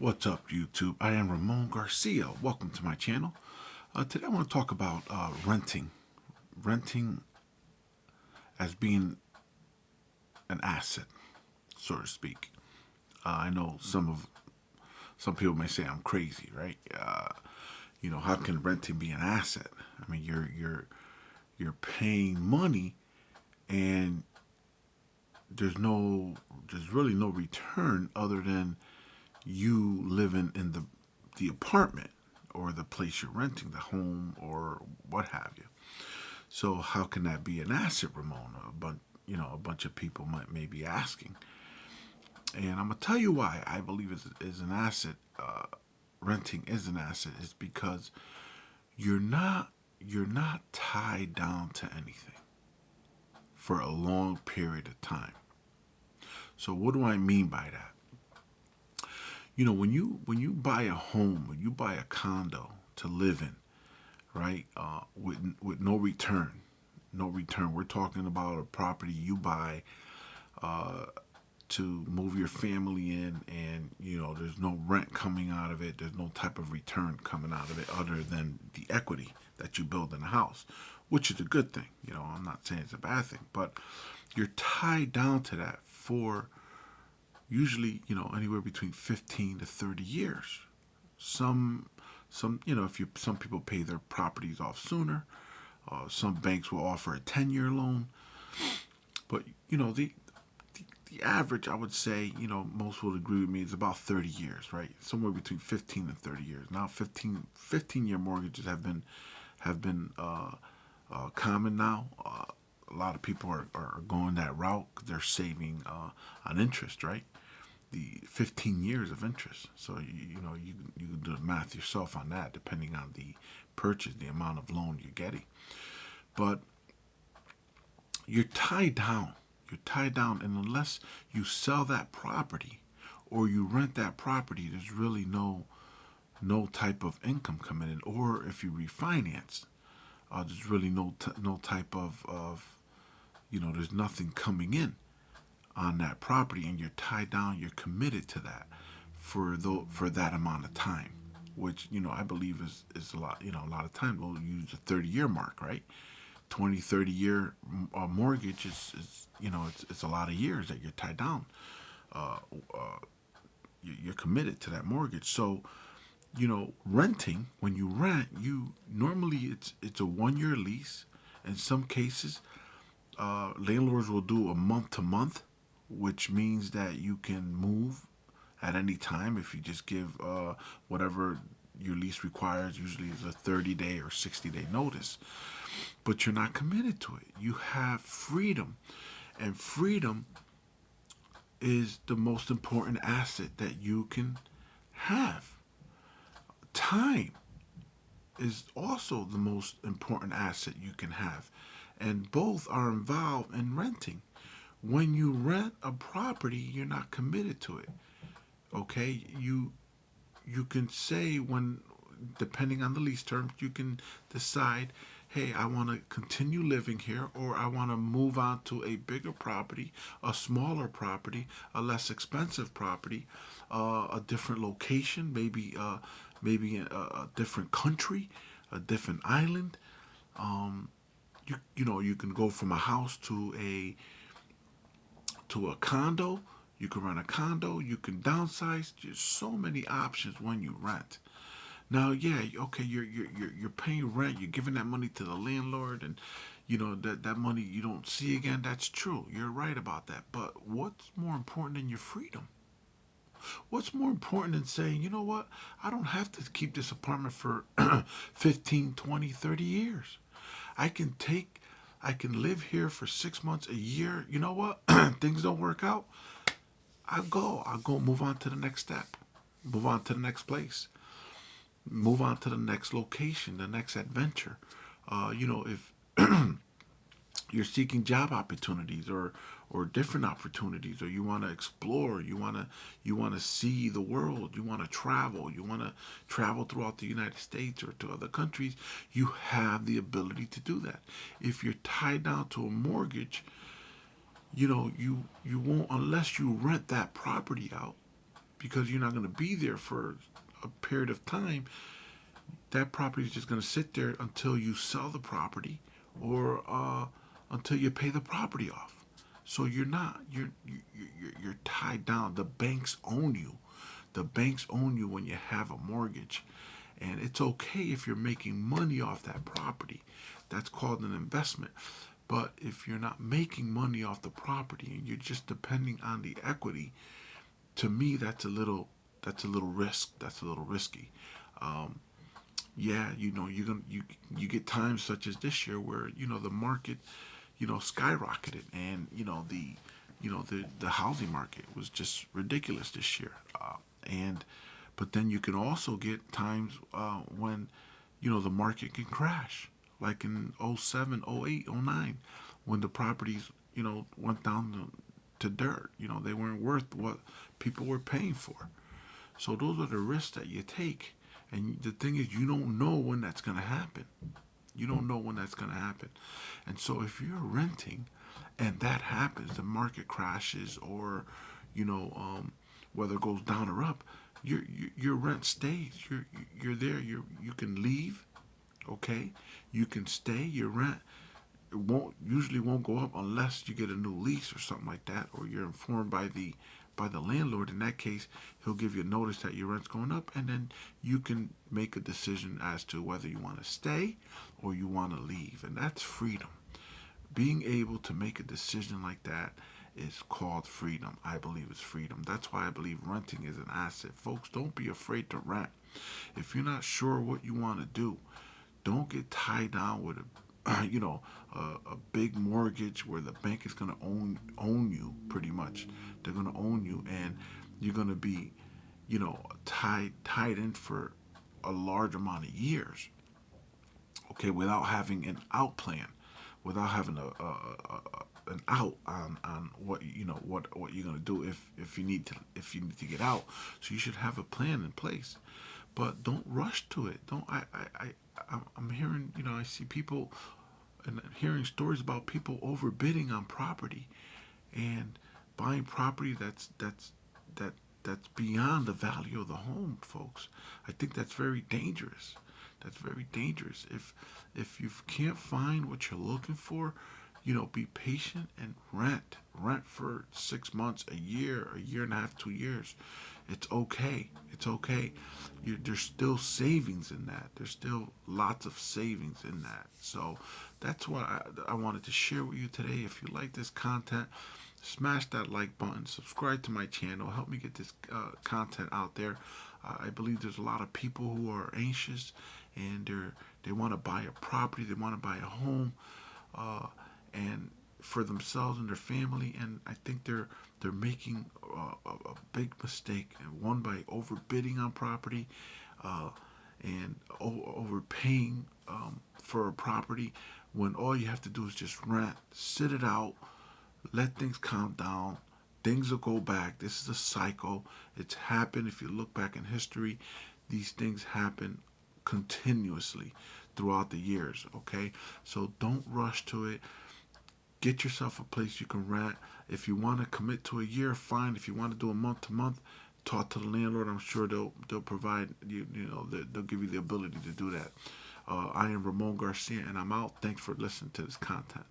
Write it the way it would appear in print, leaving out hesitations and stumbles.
What's up, YouTube? I am Ramon Garcia. Welcome to my channel. Today I want to talk about renting. Renting as being an asset, so to speak. I know some people may say I'm crazy, right? How can renting be an asset? I mean, you're paying money, and there's really no return other than you living in the apartment or the place you're renting, the home or what have you. So how can that be an asset, Ramona? But a bunch of people may be asking, and I'm gonna tell you why I believe is an asset. Renting is an asset is because you're not tied down to anything for a long period of time. So what do I mean by that? When you buy a home, when you buy a condo to live in, right? With no return, no return. We're talking about a property you buy to move your family in, and there's no rent coming out of it. There's no type of return coming out of it other than the equity that you build in the house, which is a good thing. I'm not saying it's a bad thing, but you're tied down to that for usually anywhere between 15 to 30 years. Some people pay their properties off sooner. Some banks will offer a 10-year loan, but the average, I would say, most will agree with me, is about 30 years, right? Somewhere between 15 and 30 years. Now, 15-year mortgages have been common now. A lot of people are going that route because they're saving on interest, right? The 15 years of interest. So you can do the math yourself on that, depending on the purchase, the amount of loan you're getting. But you're tied down. You're tied down, and unless you sell that property or you rent that property, there's really no type of income coming in. Or if you refinance, there's really no type of there's nothing coming in on that property, and you're tied down. You're committed to that for that amount of time, which I believe is a lot. A lot of time we'll use the 30-year mark, right? 20, 30-year mortgage is it's a lot of years that you're tied down. Uh, uh, you're committed to that mortgage. So renting, when you rent, you normally it's a 1-year lease. In some cases, landlords will do a month to month, which means that you can move at any time if you just give whatever your lease requires. Usually is a 30-day or 60-day notice, but you're not committed to it. You have freedom, and freedom is the most important asset that you can have. Time is also the most important asset you can have, and both are involved in renting. When you rent a property, you're not committed to it. Okay, you can say, when depending on the lease terms, you can decide, hey, I want to continue living here, or I want to move on to a bigger property, a smaller property, a less expensive property, a different location, maybe a different country, a different island. You can go from a house to a condo. You can rent a condo. You can downsize. There's so many options when you rent. Now, yeah, okay, you're paying rent. You're giving that money to the landlord, and that money you don't see again. That's true. You're right about that. But what's more important than your freedom? What's more important than saying, you know what? I don't have to keep this apartment for 15, 20, 30 years. I can take I can live here for 6 months, a year. You know what? Things don't work out. I'll go move on to the next step. Move on to the next place. Move on to the next location, the next adventure. If you're seeking job opportunities or different opportunities, or you want to explore, you want to see the world, you want to travel throughout the United States or to other countries, you have the ability to do that. If you're tied down to a mortgage, you won't, unless you rent that property out, because you're not going to be there for a period of time. That property is just going to sit there until you sell the property, or until you pay the property off. So you're tied down. The banks own you. The banks own you when you have a mortgage, and it's okay if you're making money off that property. That's called an investment. But if you're not making money off the property and you're just depending on the equity, to me that's a little risk. That's a little risky. Um, yeah, you get times such as this year where the market skyrocketed, and the housing market was just ridiculous this year. And but then you can also get times when the market can crash, like in '07, '08, '09, when the properties went down to dirt. They weren't worth what people were paying for. So those are the risks that you take. And the thing is, you don't know when that's going to happen. You don't know when that's going to happen. And so if you're renting and that happens, the market crashes, or, you know, um, whether it goes down or up, your rent stays. You're there. You can leave, okay? You can stay. Your rent it won't go up unless you get a new lease or something like that, or you're informed by the landlord. In that case, he'll give you a notice that your rent's going up, and then you can make a decision as to whether you want to stay or you want to leave, and that's freedom. Being able to make a decision like that is called freedom. I believe it's freedom. That's why I believe renting is an asset. Folks, don't be afraid to rent. If you're not sure what you want to do, don't get tied down with a big mortgage where the bank is going to own you pretty much. They're going to own you, and you're going to be tied in for a large amount of years, okay, without having an out plan, without having an out on what you're gonna do if you need to get out. So you should have a plan in place, but don't rush to it. Don't I'm hearing, I see people and hearing stories about people overbidding on property and buying property that that's beyond the value of the home, folks. I think that's very dangerous. That's very dangerous. If you can't find what you're looking for, be patient and rent. Rent for 6 months, a year and a half, 2 years. It's okay. It's okay. There's still savings in that. There's still lots of savings in that. So that's what I wanted to share with you today. If you like this content, smash that like button, subscribe to my channel, help me get this content out there. I believe there's a lot of people who are anxious, and they want to buy a property, they want to buy a home, and for themselves and their family. And I think they're making a big mistake, and one by overbidding on property, uh, and overpaying for a property, when all you have to do is just rent, sit it out, let things calm down. Things will go back. This is a cycle. It's happened. If you look back in history, these things happen continuously throughout the years. Okay, so don't rush to it. Get yourself a place you can rent. If you want to commit to a year, fine. If you want to do a month to month, talk to the landlord. I'm sure they'll provide you. They'll give you the ability to do that. I am Ramon Garcia, and I'm out. Thanks for listening to this content.